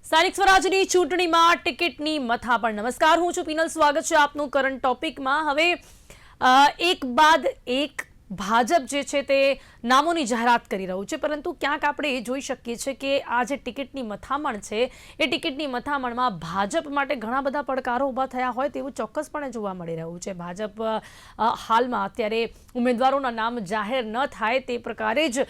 સ્થાનિક સ્વરાજની ચૂંટણીમાં ટિકિટની મથામણ. નમસ્કાર, હું છું પીનલ. સ્વાગત છે આપનું કરંટ ટોપિકમાં. હવે એક બાદ એક ભાજપ જે છે તે નામોની જાહેરાત કરી રહ્યું છે, પરંતુ ક્યાંક આપણે એ જોઈ શકીએ છીએ કે આ જે ટિકિટની મથામણ છે એ ટિકિટની મથામણમાં ભાજપ માટે ઘણા બધા પડકારો ઊભા થયા હોય તેવું ચોક્કસપણે જોવા મળી રહ્યું છે. ભાજપ હાલમાં અત્યારે ઉમેદવારોના નામ જાહેર ન થાય તે પ્રકારે જ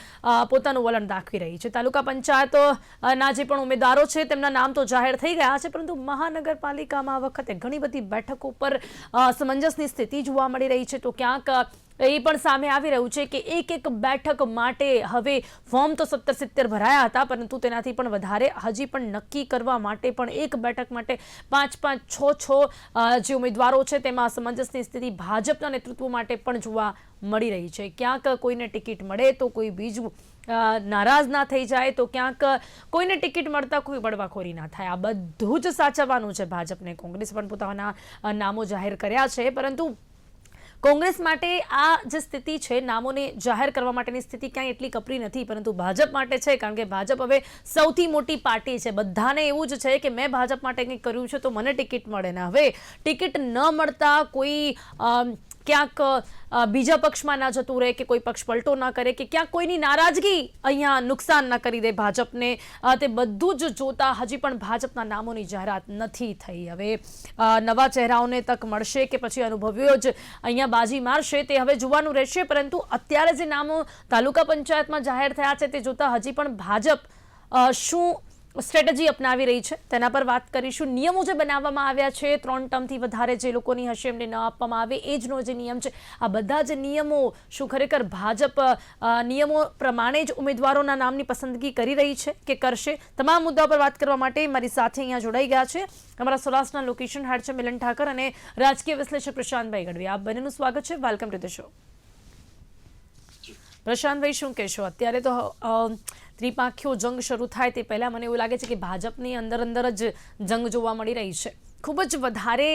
પોતાનું વલણ દાખવી રહી છે. તાલુકા પંચાયતના જે પણ ઉમેદવારો છે તેમના નામ તો જાહેર થઈ ગયા છે, પરંતુ મહાનગરપાલિકામાં આ વખતે ઘણી બધી બેઠકો પર અસમંજસની સ્થિતિ જોવા મળી રહી છે. તો ક્યાંક એ પણ સામે આવી રહ્યું છે કે એક એક બેઠક માટે હવે ફોર્મ તો 70-70 ભરાયા હતા, પરંતુ તેનાથી પણ વધારે હજી પણ નક્કી કરવા માટે પણ એક બેઠક માટે 5-5, 6-6 જે ઉમેદવારો છે તેમાં અસમંજસની સ્થિતિ ભાજપના નેતૃત્વ માટે પણ જોવા મળી રહી છે. ક્યાંક કોઈને ટિકિટ મળે તો કોઈ બીજું નારાજ ના થઈ જાય, તો ક્યાંક કોઈને ટિકિટ મળતા કોઈ બળવાખોરી ના થાય. આ બધું જ સાચવવાનું છે ભાજપને. કોંગ્રેસ પણ પોતાના નામો જાહેર કર્યા છે, પરંતુ કોંગ્રેસ માટે આ જે સ્થિતિ છે નામોને જાહેર કરવા માટેની સ્થિતિ ક્યાંય એટલી કપરી નથી, પરંતુ ભાજપ માટે છે. કારણ કે ભાજપ હવે સૌથી મોટી પાર્ટી છે. બધાને એવું જ છે કે મેં ભાજપ માટે કંઈક કર્યું છે તો મને ટિકિટ મળે ને. હવે ટિકિટ ન મળતા કોઈ ક્યાંક બીજા પક્ષમાં ના જતું રહે કે કોઈ પક્ષ પલટો ના કરે કે ક્યાંક કોઈની નારાજગી અહીંયા નુકસાન ના કરી દે ભાજપને, તે બધું જ જોતા હજી પણ ભાજપના નામોની જાહેરાત નથી થઈ. હવે નવા ચહેરાઓને તક મળશે કે પછી અનુભવીઓ જ અહીંયા બાજી મારશે તે હવે જોવાનું રહેશે. પરંતુ અત્યારે જે નામો તાલુકા પંચાયતમાં જાહેર થયા છે તે જોતા હજી પણ ભાજપ શું સ્ટ્રેટેજી અપનાવી રહી છે તેના પર વાત કરીશું. નિયમો જે બનાવવામાં આવ્યા છે 3 ટર્મથી વધારે જે લોકોની હશે એમને ન આપવામાં આવે, એ જનો જે નિયમ છે, આ બધા જ નિયમો શું ખરેખર ભાજપ નિયમો પ્રમાણે જ ઉમેદવારોના નામની પસંદગી કરી રહી છે કે કરશે? તમામ મુદ્દાઓ પર વાત કરવા માટે મારી સાથે અહીંયા જોડાઈ ગયા છે અમારા સૌરાષ્ટ્રના લોકેશન હેડ છે મિલન ઠાકર અને રાજકીય વિશ્લેષક પ્રશાંતભાઈ ગઢવી. આપ બંનેનું સ્વાગત છે. Welcome to the show. Prashantbhai, શું કહેશો? અત્યારે તો ત્રિપાંખીયો જંગ શરૂ થાય તે પહેલાં મને એવું લાગે છે કે ભાજપની અંદર જ જંગ જોવા મળી રહી છે. ખૂબ જ વધારે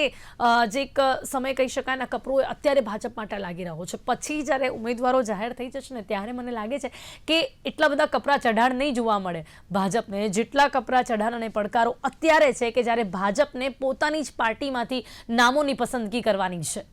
જે એક સમય કહી શકાય ને કપરો અત્યારે ભાજપ માટે લાગી રહ્યો છે. પછી જ્યારે ઉમેદવારો જાહેર થઈ જશે ને ત્યારે મને લાગે છે કે એટલા બધા કપરા ચઢાણ નહીં જોવા મળે ભાજપને, જેટલા કપરા ચઢાણ અને પડકારો અત્યારે છે કે જ્યારે ભાજપને પોતાની જ પાર્ટીમાંથી નામોની પસંદગી કરવાની છે.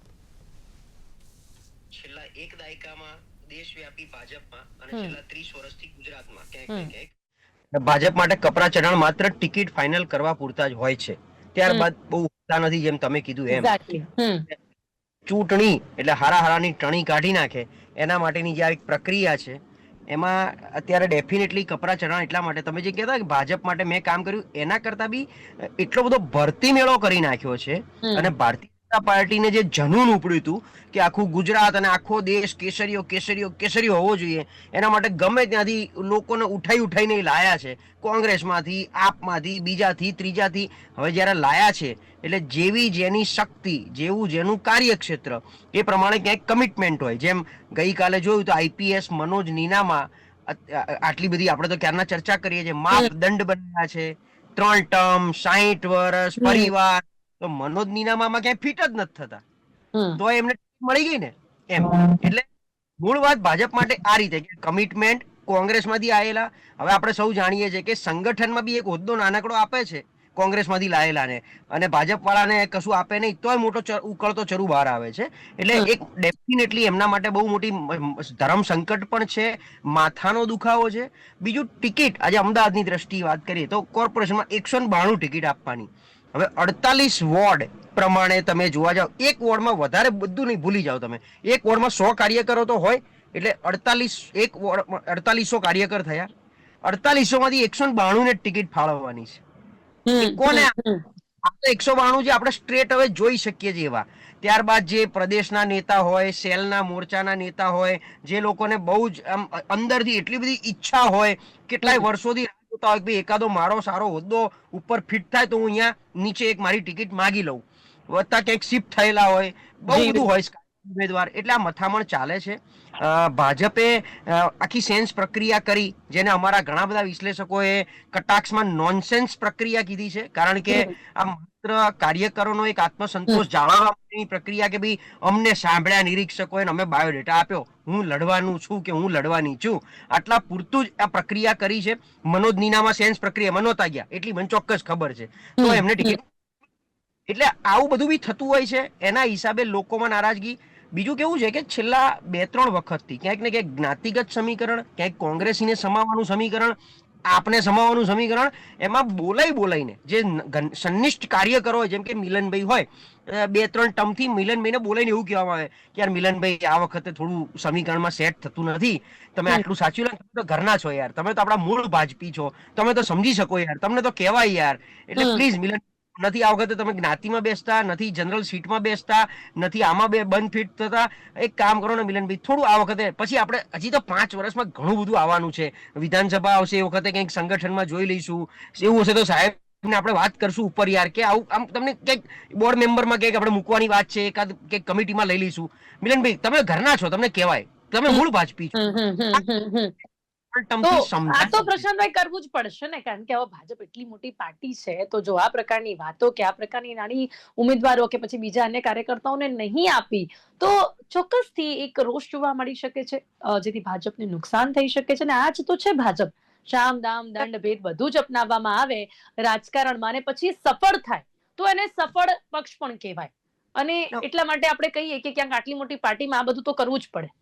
છેલ્લા એક દાયકામાં દેશવ્યાપી ભાજપમાં અને છેલ્લા 30 વર્ષથી ગુજરાતમાં ક્યાંક ભાજપ માટે કપરા ચઢાણ માત્ર ટિકિટ ફાઇનલ કરવા પૂરતા જ હોય છે. ત્યારબાદ બહુ હોતા નથી. જેમ તમે કીધું એમ ચૂંટણી એટલે હારાહારાની ટણી કાઢી નાખે એના માટેની જે એક પ્રક્રિયા છે એમાં અત્યારે ડેફિનેટલી કપરા ચઢાણ એટલા માટે તમે જે કહેતા કે ભાજપ માટે મેં કામ કર્યું એના કરતા બી એટલો બધો ભરતી મેળો કરી નાખ્યો છે. અને ભારતીય પાર્ટીને જે જનૂન ઉપડ્યું હતું કે આખું ગુજરાત અને આખો દેશ કેસરીઓ કેસરીઓ કેસરીઓ હોવો જોઈએ, એના માટે ગમે ત્યાંથી લોકોને ઉઠાઈને લાયા છે. કોંગ્રેસમાંથી, આપમાંથી, બીજાથી, ત્રીજાથી. હવે જ્યારે લાયા છે એટલે જેવી જેની શક્તિ, જેવું જેનું કાર્યક્ષેત્ર એ પ્રમાણે ક્યાંક કમિટમેન્ટ હોય. જેમ ગઈકાલે જોયું તો આઈપીએસ મનોજ નીનામાં આટલી બધી આપણે તો ક્યારના ચર્ચા કરીએ છીએ, માપદંડ બનાવ્યા છે 3 ટર્મ, 60 વર્ષ, પરિવાર. તો મનોજ નીનામામાં ક્યાંય ફિટ જ નથી થતા, તો એમને મળી ગઈ ને એમ. એટલે મૂળ વાત ભાજપ માટે આ રીતે કે કમિટમેન્ટ કોંગ્રેસમાંથી આવેલા. હવે આપણે સૌ જાણીએ છીએ કે સંગઠનમાં બી એક હોદ્દો નાનકડો આપે છે કોંગ્રેસમાંથી લાયેલાને, અને ભાજપ વાળાને કશું આપે નહીં તોય મોટો ઉકળતો ચરુ બહાર આવે છે. એટલે એક ડેફિનેટલી એમના માટે બહુ મોટી ધર્મ સંકટ પણ છે, માથાનો દુખાવો છે. બીજું ટિકિટ, આજે અમદાવાદની દ્રષ્ટિએ વાત કરીએ તો કોર્પોરેશનમાં 192 ટિકિટ આપવાની. હવે 48 વોર્ડ પ્રમાણે તમે જોવા જાવ, એક વોર્ડમાં વધારે બધું નહીં, ભૂલી જાઓ તમે, એક વોર્ડમાં 100 કાર્યકરો તો હોય એટલે 4800 કાર્યકર થયા. 4800 માંથી 192 ને ટિકિટ ફાળવવાની છે. કોને? 192 જે આપણે સ્ટ્રેટ હવે જોઈ શકીએ છીએ એવા. ત્યારબાદ જે પ્રદેશના નેતા હોય, સેલના મોરચાના નેતા હોય, જે લોકોને બહુ જ અંદરથી એટલી બધી ઈચ્છા હોય, કેટલાય વર્ષોથી હોય કે એકાદો મારો સારો હોદ્દો ઉપર ફિટ થાય તો હું અહીંયા નીચે એક મારી ટિકિટ માગી લઉં, વત્તા ક્યાંક શિફ્ટ થયેલા હોય, બહુ બધું હોય. ઉમેદવાર એટલે આ મથામણ ચાલે છે. ભાજપે આખી સેન્સ પ્રક્રિયા કરી, જેને અમારા ઘણા બધા વિશ્લેષકોએ કટાક્ષમાં નોનસેન્સ પ્રક્રિયા કીધી છે, કારણ કે હમ, આ માત્ર કાર્યકરોનો એક હમ, આત્મસંતોષ જાળવવા માટેની પ્રક્રિયા કે ભાઈ અમને સાંભળ્યા નિરીક્ષકોએ અમે બાયોડેટા આપ્યો, હું લડવાનું છું કે હું લડવાની છું, આટલા પૂરતું જ આ પ્રક્રિયા કરી છે. મનોજ નીનામાં સેન્સ પ્રક્રિયામાં નહોતા ગયા એટલી મને ચોક્કસ ખબર છે, તો હમ, એમને હમ, ટિકિટ. એટલે આવું બધું બી થતું હોય છે, એના હિસાબે લોકોમાં નારાજગી. બીજું કેવું છે કે છેલ્લા 2-3 વખતથી ક્યાંક ને ક્યાંક જ્ઞાતિગત સમીકરણ, ક્યાંક કોંગ્રેસીને સમાવવાનું સમીકરણ, આપને સમાવવાનું સમીકરણ, એમાં બોલાઈને જે સંનિષ્ઠ કાર્યકરો હોય, જેમ કે મિલનભાઈ હોય, 2-3 ટર્મથી મિલનભાઈને બોલાઈને એવું કહેવામાં આવે કે યાર મિલનભાઈ આ વખતે થોડું સમીકરણમાં સેટ થતું નથી, તમે હમ, આટલું સાચું લો, તમે તો ઘરના છો યાર, તમે તો આપણા મૂળ ભાજપી છો, તમે તો સમજી શકો યાર, તમને તો કહેવાય યાર, એટલે હમ. પ્લીઝ મિલન, નથી આ વખતે તમે જ્ઞાતિમાં બેસતા, નથી જનરલ સીટમાં બેસતા, નથી આમાં બે બંધ ફિટ થતા, એક કામ કરો ને મિલનભાઈ, થોડું આ વખતે, પછી આપણે હજી તો 5 વર્ષમાં ઘણું બધું આવવાનું છે, વિધાનસભા આવશે એ વખતે કંઈક સંગઠનમાં જોઈ લઈશું, એવું હશે તો સાહેબ ને આપણે વાત કરશું ઉપર યાર, કે આવું આમ તમને કંઈક બોર્ડ મેમ્બરમાં કંઈક આપણે મૂકવાની વાત છે, એકાદ કંઈક કમિટીમાં લઈ લઈશું. મિલનભાઈ તમે ઘરના છો, તમને કહેવાય, તમે હમ, મૂળ ભાજપી છો, હમ, હમ, હમ, હમ, હમ. પણ તો ટર્મથી આ તો સમજાય. પ્રશાંતભાઈ કરવું જ પડશે ને, કારણ કે હવે ભાજપ એટલી મોટી પાર્ટી છે, તો જો આ પ્રકારની વાતો કે આ પ્રકારની નાની ઉમેદવારો કે પછી બીજા અન્ય કાર્યકર્તાઓને નહીં આપી, તો ચોક્કસથી એક રોષ જોવા મળી શકે છે, જેથી ભાજપને નુકસાન થઈ શકે છે. અને આ જ તો છે ભાજપ, શામ દામ દંડ ભેદ બધું જ અપનાવવામાં આવે રાજકારણમાં, અને પછી સફળ થાય તો એને સફળ પક્ષ પણ કહેવાય. અને એટલા માટે આપણે કહીએ કે ક્યાંક આટલી મોટી પાર્ટીમાં આ બધું તો કરવું જ પડે.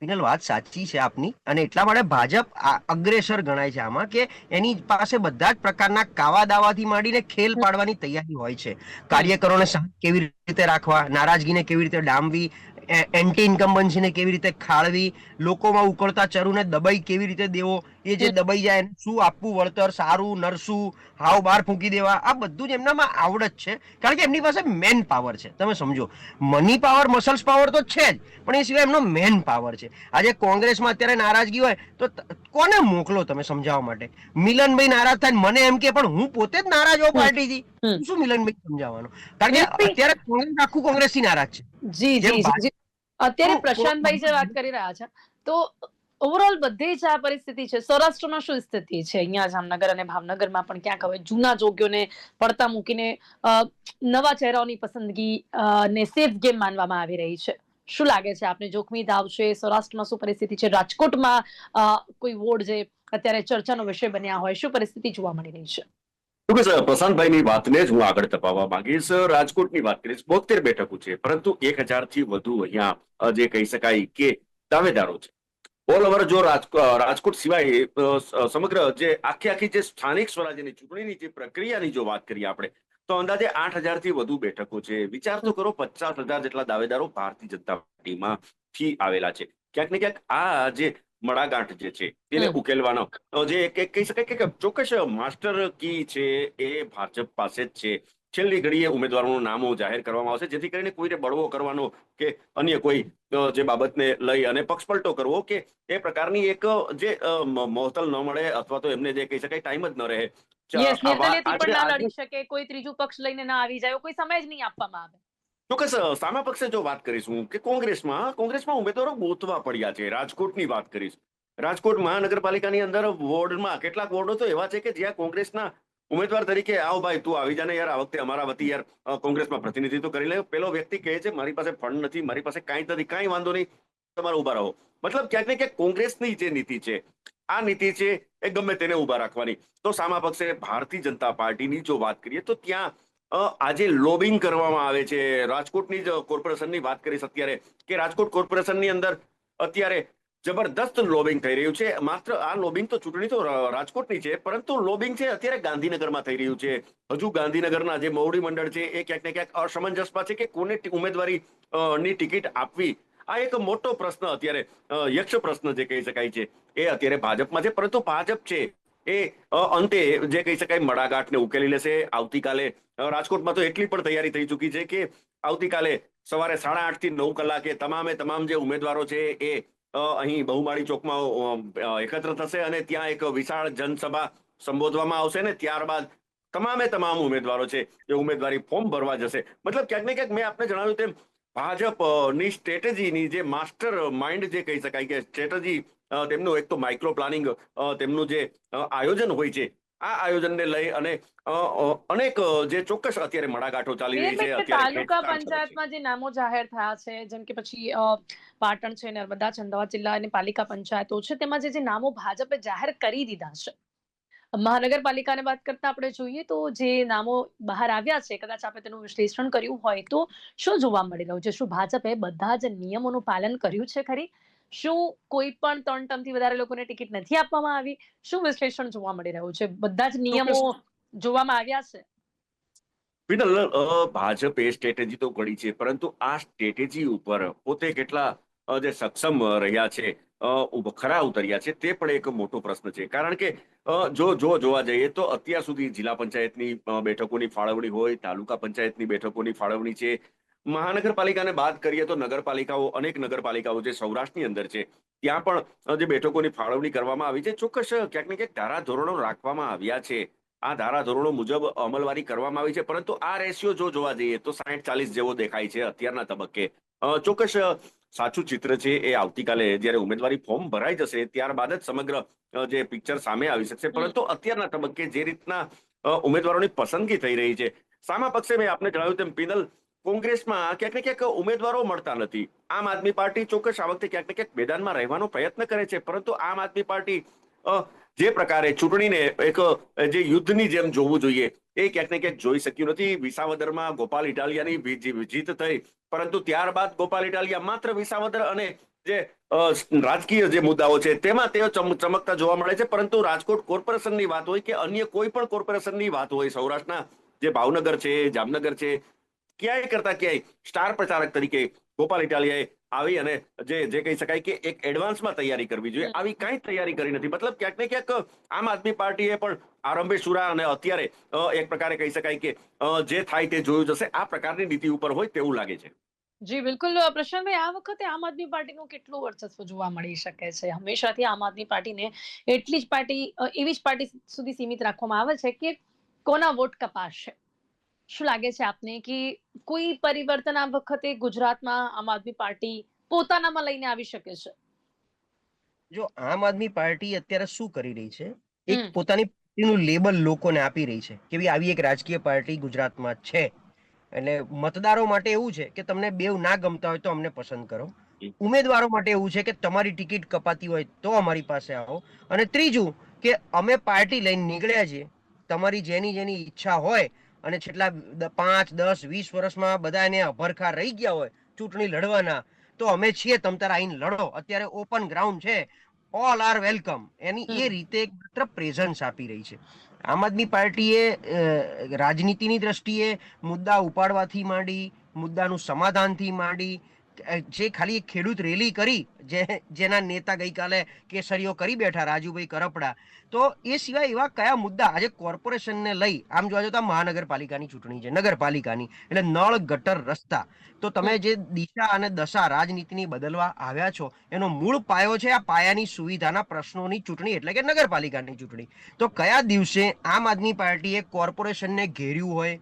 પિનલ, વાત સાચી છે આપની, અને એટલા માટે ભાજપ અગ્રેસર ગણાય છે આમાં, કે એની પાસે બધા જ પ્રકારના કાવા દાવાથી માંડીને ખેલ પાડવાની તૈયારી હોય છે. હમ, કાર્યકરોને શાંત કેવી રીતે રાખવા, નારાજગીને કેવી રીતે ડામવી, એન્ટી ઇન્કમ્બન્સીને કેવી રીતે ખાળવી, લોકોમાં ઉકળતા ચરુને દબાઈ કેવી રીતે દેવો, એ જે હમ, દબાઈ જાય એને શું આપવું વળતર, સારું નરસું, હાવ બાર ફૂંકી દેવા, આ બધું જ એમનામાં આવડત છે, કારણ કે એમની પાસે મેન પાવર છે. તમે સમજો, મની પાવર, મસલ્સ પાવર તો છે જ, પણ એ સિવાય એમનો મેન પાવર છે. આજે કોંગ્રેસમાં અત્યારે નારાજગી હોય તો કોને મોકલો તમે સમજાવવા માટે? મિલનભાઈ નારાજ થાય મને એમ કે પણ હું પોતે જ નારાજ હોઉં હમ, પાર્ટીથી, હમ. શું મિલનભાઈ સમજાવવાનું? કારણ કે મિલનભાઈ, અત્યારે કોંગ્રેસ આખું કોંગ્રેસથી નારાજ છે. જી જેમ જી જી જી. અત્યારે પ્રશાંતભાઈ જે વાત ભાજપ. કરી રહ્યા છે, તો ઓવરઓલ બધે જ આ પરિસ્થિતિ છે. સૌરાષ્ટ્રમાં શું સ્થિતિ છે? અહીંયા જામનગર અને ભાવનગરમાં પણ ક્યાંક હવે જૂના જોગ્યોને પડતા મૂકીને નવા ચહેરાઓની પસંદગી ને સેફ ગેમ માનવામાં આવી રહી છે. શું લાગે છે આપને, જોખમી દાવ છે? સૌરાષ્ટ્રમાં શું પરિસ્થિતિ છે? રાજકોટમાં કોઈ વોર્ડ જે અત્યારે ચર્ચાનો વિષય બન્યા હોય, શું પરિસ્થિતિ જોવા મળી રહી છે? ચોક્કસ પ્રશાંતભાઈની વાતને જ હું આગળ તપાવવા માંગીશ. રાજકોટની વાત કરીશ. 72 બેઠકો છે, પરંતુ 1000 થી વધુ અહીંયા જે કહી શકાય કે દાવેદારો છે. ઓલ ઓવર જો રાજકોટ સિવાય સમગ્ર જે આખી જે સ્થાનિક સ્વરાજ્યની ચૂંટણીની જે પ્રક્રિયાની જો વાત કરીએ આપણે, તો અંદાજે 8000 થી વધુ બેઠકો છે. વિચાર તો કરો, 50,000 જેટલા દાવેદારો ભારતીય જનતા પાર્ટીમાંથી આવેલા છે. ક્યાંક ને ક્યાંક આ જે મડાગાંઠ જે છે તેને હમ, ઉકેલવાનો જે કહી શકાય કે ચોક્કસ માસ્ટર કી છે એ ભાજપ પાસે જ છે. છેલ્લી ઘડીએ ઉમેદવારોનું નામો જાહેર કરવામાં આવશે, જેથી કરીને કોઈને બળવો કરવાનો કે અન્ય કોઈ જે બાબતને લઈ અને પક્ષપલટો કરવો કે એ પ્રકારની એક જે મોહતલ ન મળે, અથવા તો એમને જે કહી શકાય ટાઈમ જ ન રહે. યસ, નિર્દલીયથી પણ ના આજે લડી શકે, કોઈ ત્રીજું પક્ષ લઈને ના આવી જાય, કોઈ સમય જ નહીં આપવામાં આવે. ચોક્કસ સામા પક્ષે જો વાત કરીશું કે કોંગ્રેસમાં ઉમેદવારો ગોતવા પડ્યા છે. રાજકોટની વાત કરીશ. રાજકોટ મહાનગરપાલિકાની અંદર વોર્ડમાં કેટલાક વોર્ડો તો એવા છે કે જ્યાં કોંગ્રેસના ઉમેદવાર તરીકે આવો ભાઈ તું આવી જાને યાર, આ વખતે અમારા વતી યાર કોંગ્રેસમાં પ્રતિનિધિત્વ કરી લે. પેલો વ્યક્તિ કહે છે મારી પાસે ફંડ નથી, મારી પાસે કાંઈ નથી, કાંઈ વાંધો નહીં, તમારે ઉભા રહો. મતલબ ક્યાંક ને ક્યાંક કોંગ્રેસની જે નીતિ છે, આ નીતિ છે એ ગમે તેને ઉભા રાખવાની. તો સામા પક્ષે ભારતીય જનતા પાર્ટીની જો વાત કરીએ તો ત્યાં આજે લોબિંગ કરવામાં આવે છે. રાજકોટની જ કોર્પોરેશનની વાત કરીશ અત્યારે, કે રાજકોટ કોર્પોરેશનની અંદર અત્યારે જબરદસ્ત લોબિંગ થઈ રહ્યું છે. માત્ર આ લોબિંગ તો ચૂંટણી તો રાજકોટની છે, પરંતુ લોબિંગ છે અત્યારે ગાંધીનગરમાં થઈ રહ્યું છે. હજુ ગાંધીનગરના જે મોવડી મંડળ છે એ ક્યાંક ને ક્યાંક અસમંજસમાં છે કે કોને ઉમેદવારી ની ટિકિટ આપવી. આ એક મોટો પ્રશ્ન અત્યારે યક્ષ પ્રશ્ન જે કહી શકાય છે એ અત્યારે ભાજપમાં છે. પરંતુ ભાજપ છે એ અંતે જે કહી શકાય મડાગાંઠને ઉકેલી લેશે. આવતીકાલે રાજકોટમાં તો એટલી પણ તૈયારી થઈ ચૂકી છે કે આવતીકાલે સવારે 8:30 થી 9 કલાકે તમામ જે ઉમેદવારો છે એ અહીં બહુમાળી ચોકમાં એકત્ર થશે અને ત્યાં એક વિશાળ જનસભા સંબોધવામાં આવશે ને ત્યારબાદ તમામ ઉમેદવારો છે એ ઉમેદવારી ફોર્મ ભરવા જશે. મતલબ ક્યાંક ને ક્યાંક મેં આપને જણાવ્યું તેમ ભાજપની સ્ટ્રેટેજીની જે માસ્ટર માઇન્ડ જે કહી શકાય કે સ્ટ્રેટેજી, તેમનું એક તો માઇક્રો પ્લાનિંગ, તેમનું જે આયોજન હોય છે, આ આયોજનને લઈ અને અનેક જે ચોક્કસ અત્યારે મડાગાંઠો ચાલી રહી છે, અત્યારે તાલુકા ખેંચતાણ ચાલે છે. પંચાયતમાં જે નામો જાહેર થયા છે, જેમ કે પછી પાટણ છે, નર્મદા છે, અમદાવાદ જિલ્લા અને પાલિકા પંચાયતો છે, તેમાં જે નામો ભાજપે જાહેર કરી દીધા છે, મહાનગરપાલિકાને વાત કરતા આપણે જોઈએ તો જે નામો બહાર આવ્યા છે, કદાચ આપણે તેનું વિશ્લેષણ કર્યું હોય તો શું જોવા મળી રહ્યું છે? શું ભાજપે બધા જ નિયમોનું પાલન કર્યું છે ખરી? શું કોઈ પણ 3 ટર્મથી વધારે લોકોને ટિકિટ નથી આપવામાં આવી? શું વિશ્લેષણ જોવા મળી રહ્યું છે? બધા જ નિયમો ચોક્કસ જોવામાં આવ્યા છે? પિનલ, ભાજપે સ્ટ્રેટેજી તો ઘડી છે, પરંતુ આ સ્ટ્રેટેજી ઉપર પોતે કેટલા જે સક્ષમ રહ્યા છે, ખરા ઉતર્યા છે, તે પણ એક મોટો પ્રશ્ન છે. કારણ કે જો જોવા જઈએ તો અત્યાર સુધી જિલ્લા પંચાયતની બેઠકોની ફાળવણી હોય, તાલુકા પંચાયતની બેઠકોની ફાળવણી છે, મહાનગરપાલિકાને બાદ કરીએ તો નગરપાલિકાઓ, અનેક નગરપાલિકાઓ જે સૌરાષ્ટ્રની અંદર છે, ત્યાં પણ જે બેઠકોની ફાળવણી કરવામાં આવી છે, ચોક્કસ ક્યાંક ને ક્યાંક ધારાધોરણો રાખવામાં આવ્યા છે. આ ધારાધોરણો મુજબ અમલવારી કરવામાં આવી છે, પરંતુ આ રેશિયો જોવા જઈએ તો 60-40 જેવો દેખાય છે અત્યારના તબક્કે. ચોક્કસ સાચું ચિત્ર છે એ આવતીકાલે જ્યારે ઉમેદવારી ફોર્મ ભરાઈ જશે ત્યારબાદ જ સમગ્ર જે પિક્ચર સામે આવી શકશે. પરંતુ અત્યારના તબક્કે જે રીતના ઉમેદવારોની પસંદગી થઈ રહી છે, સામા પક્ષે મેં આપને જણાવ્યું તેમ પિનલ, કોંગ્રેસમાં ક્યાંક ને ક્યાંક ઉમેદવારો મળતા નથી. આમ આદમી પાર્ટી ચોક્કસ આ વખતે ક્યાંક ને ક્યાંક મેદાનમાં રહેવાનો પ્રયત્ન કરે છે, પરંતુ આમ આદમી પાર્ટી જે પ્રકારે ચૂંટણીને એક જે યુદ્ધની જેમ જોવું જોઈએ એ ક્યાંક ને ક્યાંક જોઈ શક્યું નથી. વિસાવદરમાં ગોપાલ ઇટાલિયાની જીત થઈ, પરંતુ ત્યારબાદ ગોપાલ ઇટાલિયા માત્ર વિસાવદર અને જે રાજકીય જે મુદ્દાઓ છે તેમાં તેઓ ચમકતા જોવા મળે છે. પરંતુ રાજકોટ કોર્પોરેશનની વાત હોય કે અન્ય કોઈ પણ કોર્પોરેશનની વાત હોય, સૌરાષ્ટ્રના જે ભાવનગર છે, જામનગર છે, ક્યાંય કરતા ક્યાંય સ્ટાર પ્રચારક તરીકે ગોપાલ ઇટાલિયાએ આવી અને જે કહી શકાય કે એક એડવાન્સમાં તૈયારી કરવી જોઈએ, આવી કાંઈ તૈયારી કરી નથી. મતલબ ક્યાંક ને ક્યાંક આમ આદમી પાર્ટીએ પણ આરંભે શુરા અને અત્યારે એક પ્રકારે કહી શકાય કે જે થાય તે જોયું જશે, આ પ્રકારની નીતિ ઉપર હોય તેવું લાગે છે. જી બિલકુલ પ્રશાંતભાઈ, આ વખતે આમ આદમી પાર્ટીનું કેટલું વર્ચસ્વ જોવા મળી શકે છે? હંમેશાથી આમ આદમી પાર્ટીને એટલી જ પાર્ટી એવી જ પાર્ટી સુધી સીમિત રાખવામાં આવે છે કે કોના વોટ કપાશે. શું લાગે છે આપને કે કોઈ પરિવર્તન આ વખતે ગુજરાતમાં આમ આદમી પાર્ટી પોતાનામાં લઈને આવી શકે છે? જો આમ આદમી પાર્ટી અત્યારે શું કરી રહી છે, એક હમ પોતાની પાર્ટીનું લેબલ લોકોને આપી રહી છે કે ભાઈ આવી એક રાજકીય પાર્ટી ગુજરાતમાં છે. એટલે મતદારો માટે એવું છે કે તમને બેવ ના ગમતા હોય તો અમને પસંદ કરો. ઉમેદવારો માટે એવું છે કે તમારી ટિકિટ કપાતી હોય તો અમારી પાસે આવો. અને ત્રીજું કે અમે પાર્ટી લઈને નીકળ્યા છીએ, તમારી જેની જેની ઈચ્છા હોય અને છેલ્લા 5, 10, 20 વર્ષમાં બધા એને અભરખા રહી ગયા હોય ચૂંટણી લડવાના, તો અમે છીએ, તમ તારે આઈને લડો. અત્યારે ઓપન ગ્રાઉન્ડ છે, ઓલ આર વેલકમ. એની એ રીતે એક માત્ર પ્રેઝન્સ આપી રહી છે. આમ આદમી પાર્ટીએ રાજનીતિની દ્રષ્ટિએ મુદ્દા ઉપાડવાથી માંડી, મુદ્દાનું સમાધાનથી માંડી, જે ખાલી એક ખેડૂત રેલી કરી, જેના નેતા ગઈકાલે કેસરીઓ કરી બેઠા, રાજુભાઈ કરપડા, તો એ સિવાય એવા કયા મુદ્દા આજે કોર્પોરેશનને લઈ, આમ જોવા જતા મહાનગરપાલિકાની ચૂંટણી છે, નગરપાલિકાની એટલે નળ ગટર રસ્તા, તો તમે જે દિશા અને દશા રાજનીતિની બદલવા આવ્યા છો એનો મૂળ પાયો છે આ પાયાની સુવિધાના પ્રશ્નોની ચૂંટણી એટલે કે નગરપાલિકાની ચૂંટણી. તો કયા દિવસે આમ આદમી પાર્ટીએ કોર્પોરેશનને ઘેર્યું હોય,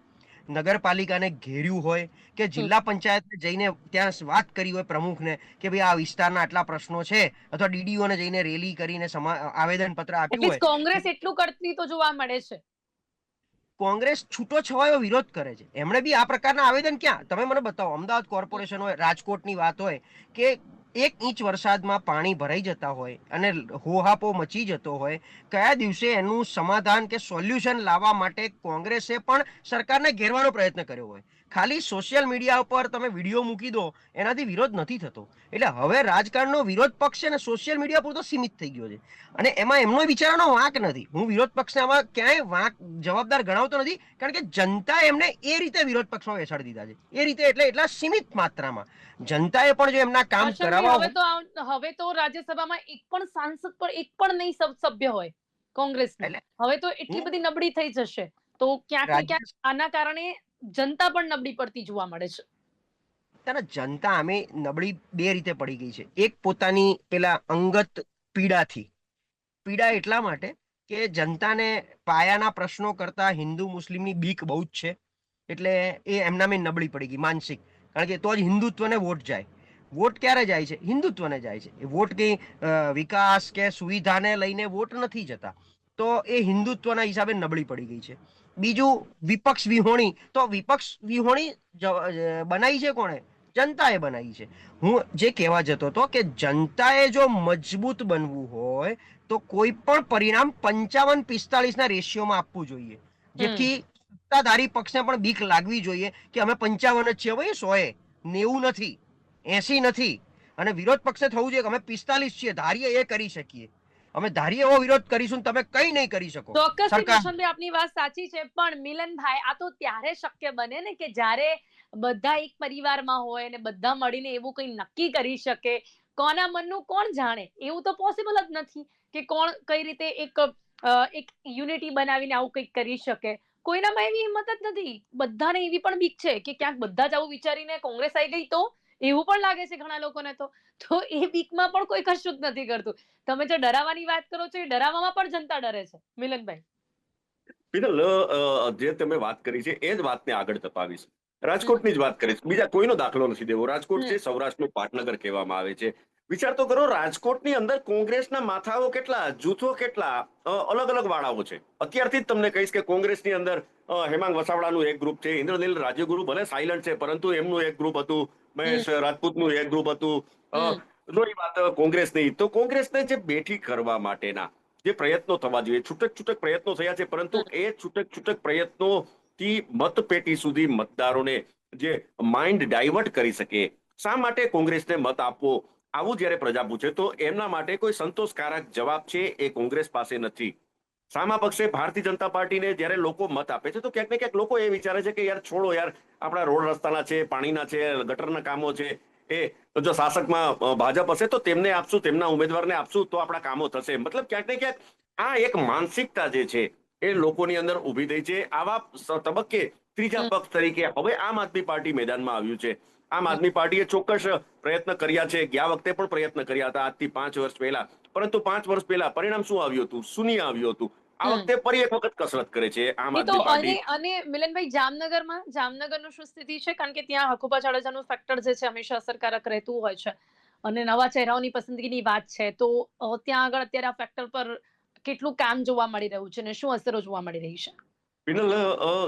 નગરપાલિકાને ઘેર્યું હોય કે જિલ્લા પંચાયતને જઈને ત્યાં વાત કરી હોય પ્રમુખને કે ભાઈ આ વિસ્તારના આટલા પ્રશ્નો છે, અથવા ડીડીઓને જઈને રેલી કરીને આવેદન પત્ર આપ્યું હોય? કોંગ્રેસ એટલું કરતી તો જોવા મળે છે. કોંગ્રેસ છૂટો છવાયો વિરોધ કરે છે. એમણે બી આ પ્રકારના આવેદન ક્યાં, તમે મને બતાવો. અમદાવાદ કોર્પોરેશન હોય, રાજકોટની વાત હોય કે 1 ઇંચ વરસાદમાં પાણી ભરાઈ જતા હોય અને હોહાપો મચી જતો હોય, કયા દિવસે એનું સમાધાન કે સોલ્યુશન લાવવા માટે કોંગ્રેસે પણ સરકારને ઘેરવાનો પ્રયત્ન કર્યો હોય? ખાલી સોશિયલ મીડિયા ઉપર તમે વિડીયો મૂકી દો એનાથી વિરોધ નથી થતો. એટલે હવે રાજકારણનો વિરોધ પક્ષ છે ને સોશિયલ મીડિયા પૂરતો સીમિત થઈ ગયો છે, અને એમાં એમનો વિચારવાનો વાંક નથી. હું વિરોધ પક્ષને આમાં ક્યાંય વાંક જવાબદાર ગણાવતો નથી, કારણ કે જનતા એમને એ રીતે વિરોધ પક્ષમાં બેસાડી દીધા છે, એ રીતે એટલે એટલા સીમિત માત્રામાં. જનતાએ પણ જો એમના કામ કરાવવા હવે તો રાજ્યસભામાં એક પણ સાંસદ પર એક પણ નહીં સભ્ય હોય કોંગ્રેસની. હવે તો એટલી બધી નબળી થઈ જશે, તો ક્યાંક ને ક્યાંક આના કારણે જનતા પણ નબળી પડતી જોવા મળે છે. ત્યારે જનતા આમે નબળી બે રીતે પડી ગઈ છે. એક પોતાની પેલા અંગત પીડા એટલા માટે કે જનતાને પાયાના પ્રશ્નો કરતા હિન્દુ મુસ્લિમની બીક બહુ જ છે, એટલે એ એમનામાં નબળી પડી ગઈ માનસિક કારણ કે તો જ હિન્દુત્વને વોટ જાય. વોટ ક્યારે જાય છે? હિન્દુત્વને જાય છે. એ વોટ કઈ વિકાસ કે સુવિધાને લઈને વોટ નથી જતા. તો એ હિન્દુત્વના હિસાબે નબળી પડી ગઈ છે. બીજું, વિપક્ષ વિહોણી. તો વિપક્ષ વિહોણી બનાવી છે કોણે? જનતાએ બનાવી છે. હું જે કહેવા જતો હતો કે જનતાએ જો મજબૂત બનવું હોય તો કોઈ પણ પરિણામ 55-45 ના રેશિયોમાં આપવું જોઈએ, જેથી સત્તાધારી પક્ષને પણ બીક લાગવી જોઈએ કે અમે 55 જ છીએ, ભાઈ 100 90 નથી, 80 નથી. અને વિરોધ પક્ષે થવું જોઈએ કે અમે 45 છીએ, ધારીએ એ કરી શકીએ. અમે ધારીએ એવો વિરોધ કરીશું, તમે કઈ નહીં કરી શકો. ચોક્કસથી પ્રશાંતભાઈ, આપની વાત સાચી છે, પણ મિલનભાઈ, આ તો ત્યારે શક્ય બને ને કે જ્યારે બધા એક પરિવારમાં હોય અને બધા મળીને એવું કંઈ નક્કી કરી શકે. કોના મનનું કોણ જાણે? એવું તો પોસિબલ જ નથી કે કોણ કઈ રીતે એક યુનિટી બનાવીને આવું કંઈક કરી શકે. કોઈનામાં એવી હિંમત જ નથી. બધાને એવી પણ બીક છે કે ક્યાંક બધા જ આવું વિચારીને કોંગ્રેસ આવી ગઈ તો એવું પણ લાગે છે ઘણા લોકોને. તો એ બીકમાં પણ કોઈ કશું જ નથી કરતું. તમે જે ડરાવવાની વાત કરો છો, એ ડરાવવામાં પણ જનતા ડરે છે, મિલનભાઈ. પિનલ, જે તમે વાત કરી છે એ જ વાતને આગળ તપાવીશ. રાજકોટની જ વાત કરીશ, બીજા કોઈનો દાખલો નથી દેવો. રાજકોટ છે સૌરાષ્ટ્રનું પાટનગર કહેવામાં આવે છે. વિચાર તો કરો, રાજકોટની અંદર કોંગ્રેસના માથાઓ કેટલા, જૂથો કેટલા, અલગ અલગ વાળાઓ છે. અત્યારથી જ તમને કહીશ કે કોંગ્રેસની અંદર હેમાંગ વસાવડાનું એક ગ્રુપ છે, ઇન્દ્રનીલ રાજ્યગુરુ ભલે સાયલન્ટ છે પરંતુ એમનું એક ગ્રુપ હતું, મહેશ રાજપૂતનું એક ગ્રુપ હતું. જોઈ વાત કોંગ્રેસની, તો કોંગ્રેસને જે બેઠી કરવા માટેના જે પ્રયત્નો થવા જોઈએ, છૂટક છૂટક પ્રયત્નો થયા છે, પરંતુ એ છૂટક છૂટક પ્રયત્નોથી મતપેટી સુધી મતદારોને જે માઇન્ડ ડાયવર્ટ કરી શકે, શા માટે કોંગ્રેસને મત આપવો, આવું જ્યારે પ્રજા પૂછે તો એમના માટે કોઈ સંતોષકારક જવાબ છે એ કોંગ્રેસ પાસે નથી. સામા પક્ષે ભારતીય જનતા પાર્ટીને જ્યારે લોકો મત આપે છે તો ક્યાંક ને ક્યાંક લોકો એ વિચારે છે કે યાર છોડો યાર, આપણા રોડ રસ્તાના છે, પાણીના છે, ગટરના કામો છે, એ જો શાસકમાં ભાજપ હશે તો તેમને આપશું, તેમના ઉમેદવારને આપશું તો આપણા કામો થશે. મતલબ ક્યાંક ને ક્યાંક આ એક માનસિકતા જે છે એ લોકોની અંદર ઊભી થઈ છે. આવા તબક્કે ત્રીજા પક્ષ તરીકે હવે આમ આદમી પાર્ટી મેદાનમાં આવ્યું છે. આમ આદમી પાર્ટીએ ચોક્કસ પ્રયત્ન કર્યા છે, ગયા વખતે પણ પ્રયત્ન કર્યા હતા, આજથી 5 વર્ષ પહેલા. પરંતુ 5 વર્ષ પહેલા પરિણામ શું આવ્યું હતું? શૂન્ય આવ્યું હતું. આ વખતે ફરી એક વખત કસરત કરે છે આમ એ તો આદમી પાર્ટી. અને મિલનભાઈ, જામનગરનું શું સ્થિતિ છે? કારણ કે ત્યાં હકુબા જાડેજાનું ફેક્ટર જે છે હંમેશા અસરકારક રહેતું હોય છે અને નવા ચહેરાઓની પસંદગીની વાત છે, તો ત્યાં આગળ અત્યારે આ ફેક્ટર પર કેટલું કામ જોવા મળી રહ્યું છે અને શું અસરો જોવા મળી રહી છે? પિનલ,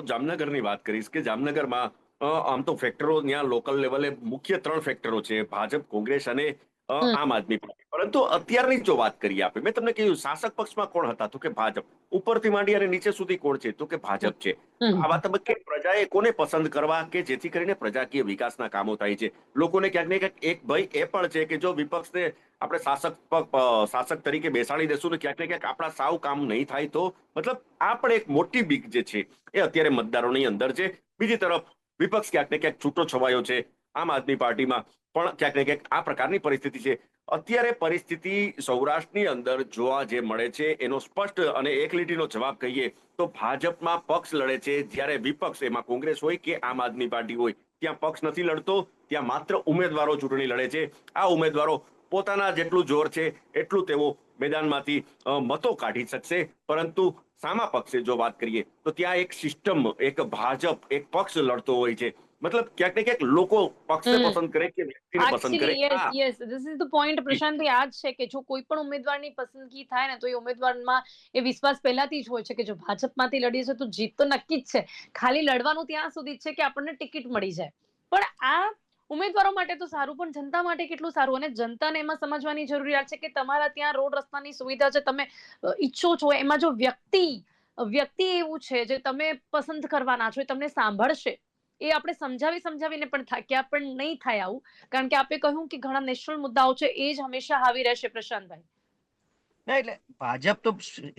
જામનગરની વાત કરીશ કે જામનગરમાં આમ તો ફેક્ટરો ત્યાં લોકલ લેવલે મુખ્ય 3 ફેક્ટરો છે, ભાજપ, કોંગ્રેસ અને આમ આદમી પાર્ટી. પરંતુ અત્યારની જો વાત કરીએ આપણે, મેં તમને કહ્યું શાસક પક્ષમાં કોણ હતા તો કે ભાજપ, ઉપરથી માંડી અને નીચે સુધી કોણ છે તો કે ભાજપ છે. આવા તબક્કે પ્રજાએ કોને પસંદ કરવા કે જેથી કરીને પ્રજાકીય વિકાસના કામો થાય છે? લોકોને ક્યાંક ને ક્યાંક એક ભય એ પણ છે કે જો વિપક્ષને આપણે શાસક તરીકે બેસાડી દેશું ને ક્યાંક ને ક્યાંક આપણા સાવ કામ નહીં થાય તો, મતલબ આ પણ એક મોટી બીક જે છે એ અત્યારે મતદારોની અંદર છે. બીજી તરફ વિપક્ષ ક્યાંક ને ક્યાંક છૂટો છવાયો છે. આમ આદમી પાર્ટીમાં પણ ક્યાંક ને ક્યાંક આ પ્રકારની પરિસ્થિતિ છે. અત્યારે પરિસ્થિતિ સૌરાષ્ટ્રની અંદર જોવા જે મળે છે એનો સ્પષ્ટ અને એક લીટીનો જવાબ કહીએ તો ભાજપમાં પક્ષ લડે છે, જ્યારે વિપક્ષ, એમાં કોંગ્રેસ હોય કે આમ આદમી પાર્ટી હોય, ત્યાં પક્ષ નથી લડતો, ત્યાં માત્ર ઉમેદવારો ચૂંટણી લડે છે. આ ઉમેદવારો પોતાના જેટલું જોર છે એટલું તેઓ મેદાનમાંથી મતો કાઢી શકશે. પરંતુ સામા પક્ષે જો વાત કરીએ તો ત્યાં એક સિસ્ટમ, એક ભાજપ, એક પક્ષ લડતો હોય છે. મતલબ ક્યાંક ને ક્યાંક લોકો પક્ષને પસંદ કરે કે વ્યક્તિને પસંદ કરે. Yes, this is the point Prashantbhai. આ જ છે કે જો કોઈ પણ ઉમેદવારની પસંદગી થાય ને તો એ ઉમેદવારમાં એ વિશ્વાસ પહેલાથી જ હોય છે કે જો ભાજપમાંથી લડીએ છે તો જીત તો નક્કી જ છે. ખાલી લડવાનું ત્યાં સુધી જ છે કે આપણને ટિકિટ મળી જાય. પણ આ ઉમેદવારો માટે તો સારું, પણ જનતા માટે કેટલું સારું? અને જનતાને એમાં સમજવાની જરૂરિયાત છે કે તમારા ત્યાં રોડ રસ્તાની સુવિધા છે, તમે ઈચ્છો છો, એમાં જો વ્યક્તિ એવું છે જે તમે પસંદ કરવાના છો, એ તમને સાંભળશે. એ આપણે સમજાવીને પણ થાક્યા, પણ નહીં થાય આવું, કારણ કે આપે કહ્યું કે ઘણા નેશનલ મુદ્દાઓ છે એ જ હંમેશા હાવી રહેશે. પ્રશાંતભાઈ, ના, એટલે ભાજપ તો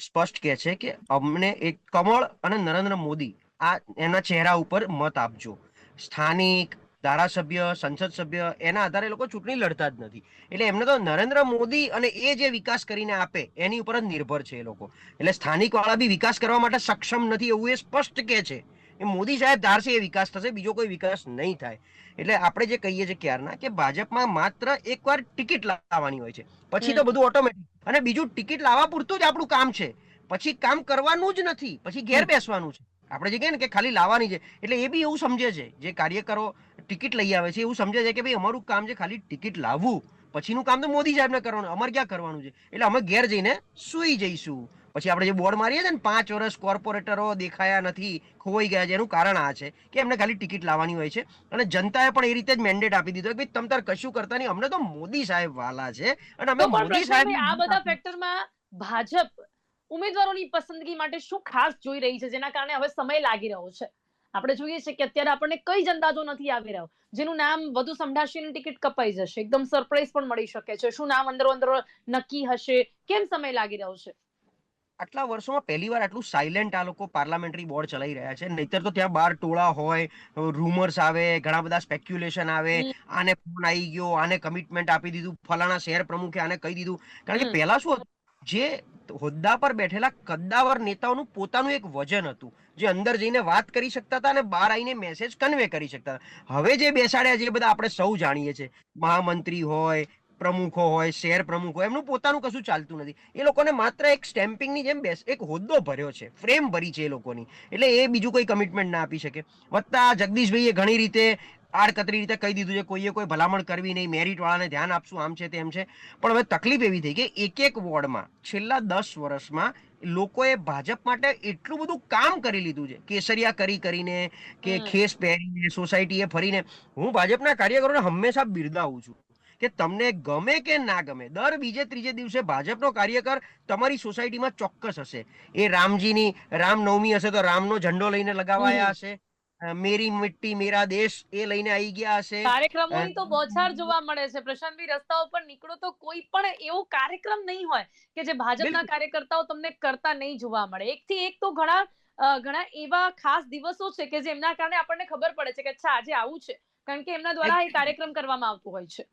સ્પષ્ટ કહે છે કે અમને એક કમળ અને નરેન્દ્ર મોદી, આ એના ચહેરા ઉપર મત આપજો. સ્થાનિક ધારાસભ્ય, સંસદ સભ્ય, એના આધારે લોકો ચૂંટણી લડતા જ નથી. એટલે એમને તો નરેન્દ્ર મોદી અને એ જે વિકાસ કરીને આપે એની ઉપર જ નિર્ભર છે એ લોકો. એટલે સ્થાનિક વાળા બી વિકાસ કરવા માટે સક્ષમ નથી એવું એ સ્પષ્ટ કહે છે. એ મોદી સાહેબ ધારશે એ વિકાસ થશે, બીજો કોઈ વિકાસ નહીં થાય. એટલે આપણે જે કહીએ છીએ ક્યારના કે ભાજપમાં માત્ર એકવાર ટિકિટ લાવવાની હોય છે, પછી તો બધું ઓટોમેટિક. અને બીજું, ટિકિટ લાવવા પૂરતું જ આપણું કામ છે, પછી કામ કરવાનું જ નથી, પછી ઘેર બેસવાનું છે. આપણે જે કહીએ ને કે ખાલી લાવવાની છે, એટલે એ બી એવું સમજે છે જે કાર્યકરો ટિકિટ લઈ આવે છે એવું સમજે છે કે ભાઈ અમારું કામ છે ખાલી ટિકિટ લાવવું, પછીનું કામ તો મોદી સાહેબને કરવાનું, અમારે ક્યાં કરવાનું છે, એટલે અમે ઘેર જઈને સુઈ જઈશું. પછી આપણે જે બોર્ડ મારીએ છીએ ને 5 વર્ષ કોર્પોરેટરો દેખાયા નથી, ખોવાઈ ગયા છે, એનું કારણ આ છે કે એમને ખાલી ટિકિટ લાવવાની હોય છે. અને જનતાએ પણ એ રીતે જ મેન્ડેટ આપી દીધો કે ભાઈ તમ તાર કશું કરતા નહીં, અમને તો મોદી સાહેબ વાલા છે અને અમે તો પણ મોદી સાહેબ પ્રશાંતભાઈ, આ બધા ફેક્ટરમાં ભાજપ ઉમેદવારોની પસંદગી માટે શું ખાસ જોઈ રહી છે જેના કારણે હવે સમય લાગી રહ્યો છે? આપણે જોઈએ છે કે અત્યારે આપણને કઈ જ અંદાજો નથી આવી રહ્યો, જેનું નામ વધુ સંભળાશે એની ટિકિટ કપાઈ જશે, એકદમ સરપ્રાઈઝ પણ મળી શકે છે. શું નામ અંદરો અંદર નક્કી હશે? કેમ સમય લાગી રહ્યો છે? આટલા વર્ષોમાં પહેલી વાર આટલું સાયલેન્ટ આ લોકો પાર્લામેન્ટરી બોર્ડ ચલાવી રહ્યા છે. નહીતર તો ત્યાં બાર ટોળા હોય, રૂમર્સ આવે, ઘણા બધા સ્પેક્યુલેશન આવે, આને ફોન આવી ગયો, આને કમિટમેન્ટ આપી દીધું, ફલાણા શહેર પ્રમુખે આને કહી દીધું. કારણ કે પહેલા શું હતું, જે હોદ્દા પર બેઠેલા કદ્દાવર નેતાઓનું પોતાનું એક વજન હતું, જે અંદર જઈને વાત કરી શકતા હતા અને બહાર આવીને મેસેજ કન્વે કરી શકતા હતા. હવે જે બેસાડ્યા જે બધા આપણે સૌ જાણીએ છીએ, મહામંત્રી હોય, પ્રમુખો હોય, શહેર પ્રમુખ હોય, એમનું પોતાનું કશું ચાલતું નથી. એ લોકોને માત્ર એક સ્ટેમ્પિંગની જેમ એક હોદ્દો ભર્યો છે, ફ્રેમ ભરી છે એ લોકોની, એટલે એ બીજું કોઈ કમિટમેન્ટ ના આપી શકે. વત્તા જગદીશભાઈએ ઘણી રીતે આડકતરી રીતે કહી દીધું છે કોઈએ કોઈ ભલામણ કરવી નહીં, મેરિટ વાળાને ધ્યાન આપશું, આમ છે તેમ છે. પણ હવે તકલીફ એવી થઈ કે એક વોર્ડમાં છેલ્લા 10 વર્ષમાં લોકોએ ભાજપ માટે એટલું બધું કામ કરી લીધું છે, કેસરિયા કરીને કે ખેસ પહેરીને સોસાયટીએ ફરીને. હું ભાજપના કાર્યકરોને હંમેશા બિરદાવું છું કે તમને ગમે કે ના ગમે, દર બીજે ત્રીજે દિવસે ભાજપનો કાર્યકર તમારી સોસાયટીમાં ચોક્કસ હશે. એ રામનવમી હશે તો રામનો ઝંડો લઈને લગાવાયા હશે, મેરી મિટ્ટી મેરા દેશ એ લઈને આવી ગયા હશે. કાર્યક્રમોની તો બોછાર જોવા મળે છે પ્રશાંતભાઈ. રસ્તાઓ પર નીકળો તો કોઈ પણ એવો કાર્યક્રમ નહીં હોય કે જે ભાજપના કાર્યકર્તાઓ તમને કરતા નહીં જોવા મળે. એકથી એક તો ઘણા એવા ખાસ દિવસો છે કે જેમના કારણે આપણને ખબર પડે છે કે અચ્છા આજે આવું છે, કારણ કે એમના દ્વારા એ કાર્યક્રમ કરવામાં આવતું હોય છે.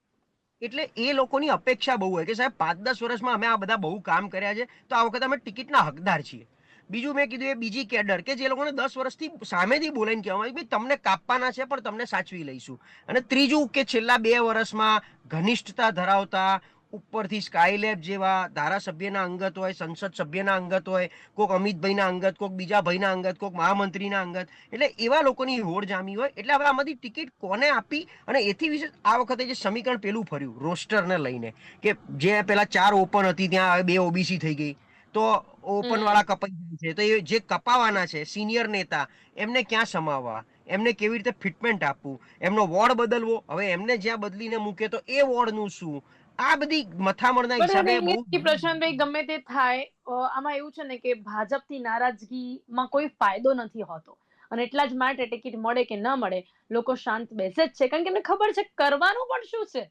એટલે એ લોકોની અપેક્ષા બહુ હોય કે સાહેબ 5-10 વર્ષમાં અમે આ બધા બહુ કામ કર્યા છે, તો આ વખતે અમે ટિકિટના હકદાર છીએ. બીજું મેં કીધું એ બીજી કેડર કે જે લોકોને 10 વર્ષથી સામેથી બોલાઈને કહેવામાં આવ્યું તમને કાપવાના છે પણ તમને સાચવી લઈશું. અને ત્રીજું કે છેલ્લા 2 વર્ષમાં ઘનિષ્ઠતા ધરાવતા, ઉપરથી સ્કાયલેબ જેવા ધારાસભ્યના અંગત હોય, સંસદ સભ્યના અંગત હોય, કોઈક અમિતભાઈના અંગત, કોઈક બીજા ભાઈના અંગત, કોઈક મહામંત્રીના અંગત, એટલે એવા લોકોની હોડ જામી હોય. એટલે હવે આમાંથી ટિકિટ કોને આપી અને એથી વિશે આ વખતે જે સમીકરણ પેલું ફર્યું રોસ્ટરને લઈને કે જે પેલા 4 ઓપન હતી ત્યાં હવે 2 ઓબીસી થઈ ગઈ, તો ઓપન વાળા કપાઈ જાય છે, તો એ જે કપાવાના છે સિનિયર નેતા એમને ક્યાં સમાવવા, એમને કેવી રીતે ફિટમેન્ટ આપવું, એમનો વોર્ડ બદલવો, હવે એમને જ્યાં બદલીને મૂકે તો એ વોર્ડનું શું, આ બધી મથામણના હિસાબે બહુ પ્રશાંતભાઈ, ગમે તે થાય, આમાં એવું છે ને કે ભાજપથી નારાજગીમાં કોઈ ફાયદો નથી હોતો અને એટલા જ માટે ટિકિટ મળે કે ન મળે લોકો શાંત બેસે જ છે, કારણ કે એમને ખબર છે કરવાનું પણ શું છે.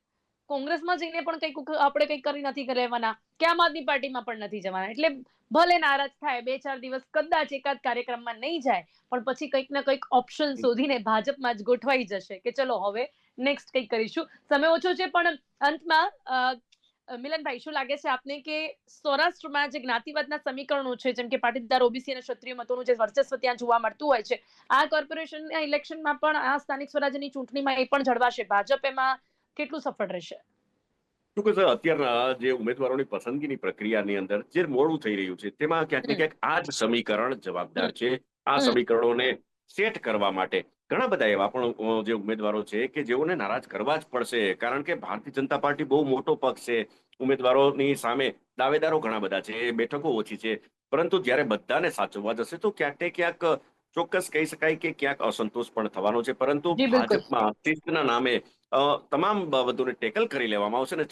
કોંગ્રેસમાં જઈને પણ આપણે કંઈક કરી નથી લેવાના કે આમ આદમી પાર્ટીમાં પણ નથી જવાના, એટલે ભલે નારાજ થાય 2-4 દિવસ, કદાચ એકાદ કાર્યક્રમમાં નહીં જાય, પણ પછી કંઈક ને કંઈક ઓપ્શન શોધીને ભાજપમાં જ ગોઠવાઈ જશે કે ચલો હવે નેક્સ્ટ કંઈક કરીશું. સમય ઓછો છે પણ અંતમાં મિલનભાઈ, શું લાગે છે આપને કે સૌરાષ્ટ્રમાં જે જ્ઞાતિવાદના સમીકરણો છે, જેમ કે પાટીદાર, ઓબીસી અને ક્ષત્રિય મતોનું જે વર્ચસ્વ ત્યાં જોવા મળતું હોય છે, આ કોર્પોરેશનના ઇલેક્શનમાં પણ, આ સ્થાનિક સ્વરાજ્યની ચૂંટણીમાં એ પણ જળવાશે? ભાજપ એમાં કેટલું સફળ રહેશે? શું કે અત્યારના જે ઉમેદવારોની પસંદગીની પ્રક્રિયાની અંદર જે મોડું થઈ રહ્યું છે તેમાં ક્યાંક ને ક્યાંક આ જ સમીકરણ જવાબદાર છે. આ સમીકરણોને સેટ કરવા માટે ઘણા બધા એવા પણ જે ઉમેદવારો છે કે જેઓને નારાજ કરવા જ પડશે, કારણ કે ભારતીય જનતા પાર્ટી બહુ મોટો પક્ષ છે, ઉમેદવારોની સામે દાવેદારો ઘણા બધા છે, બેઠકો ઓછી છે, પરંતુ જ્યારે બધાને સાચવવા જશે તો ક્યાંક ને ક્યાંક ચોક્કસ કહી શકાય કે ક્યાંક અસંતોષ પણ થવાનો છે. પરંતુ ભાજપમાં શિસ્તના નામે તમામ બાબતોને ટેકલ કરી લેવામાં આવશે ને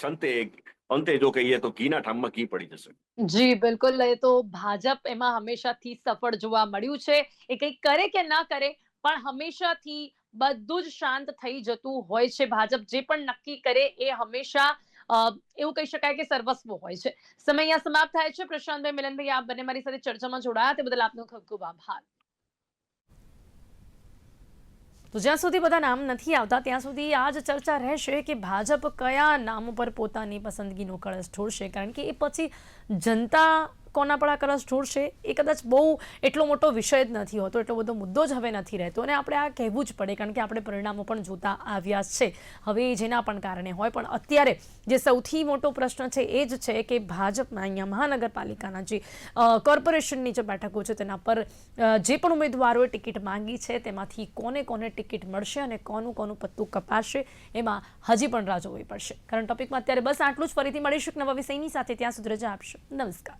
અંતે જો કહીએ તો ઘીના ઠામમાં ઘી પડી જશે. જી બિલકુલ. એ તો ભાજપ એમાં હંમેશાથી સફળ જોવા મળ્યું છે. એ કંઈક કરે કે ના કરે પણ હંમેશાથી બધું જ શાંત થઈ જતું હોય છે. ભાજપ જે પણ નક્કી કરે એ હંમેશા એવું કહી શકાય કે સર્વસ્વ હોય છે. સમય અહીંયા સમાપ્ત થાય છે. પ્રશાંતભાઈ, મિલનભાઈ, આપ બંને મારી સાથે ચર્ચામાં જોડાયા તે બદલ આપનો ખૂબ ખૂબ આભાર. તો જ્યાં સુધી બધા નામ નથી આવતા ત્યાં સુધી આ જ ચર્ચા રહેશે કે ભાજપ કયા નામ પર પોતાની પસંદગીનો કળશ છોડશે, કારણ કે એ પછી જનતા કોના પર આ કલશ ઢોળશે એ કદાચ બહુ એટલો મોટો વિષય જ નથી હોતો, એટલો બધો મુદ્દો જ હવે નથી રહેતો અને આપણે આ કહેવું જ પડે કારણ કે આપણે પરિણામો પણ જોતા આવ્યા છે હવે જેના પણ કારણે હોય. પણ અત્યારે જે સૌથી મોટો પ્રશ્ન છે એ જ છે કે ભાજપમાં અહીંયા મહાનગરપાલિકાના જે કોર્પોરેશનની જે બેઠકો છે તેના પર જે પણ ઉમેદવારોએ ટિકિટ માંગી છે તેમાંથી કોને કોને ટિકિટ મળશે અને કોનું કોનું પત્તું કપાશે એમાં હજી પણ રાહ જોવી પડશે. કરંટ ટોપિકમાં અત્યારે બસ આટલું જ. ફરીથી મળીશું એક નવા વિષયની સાથે. ત્યાં સુધી રજા આપશો. નમસ્કાર.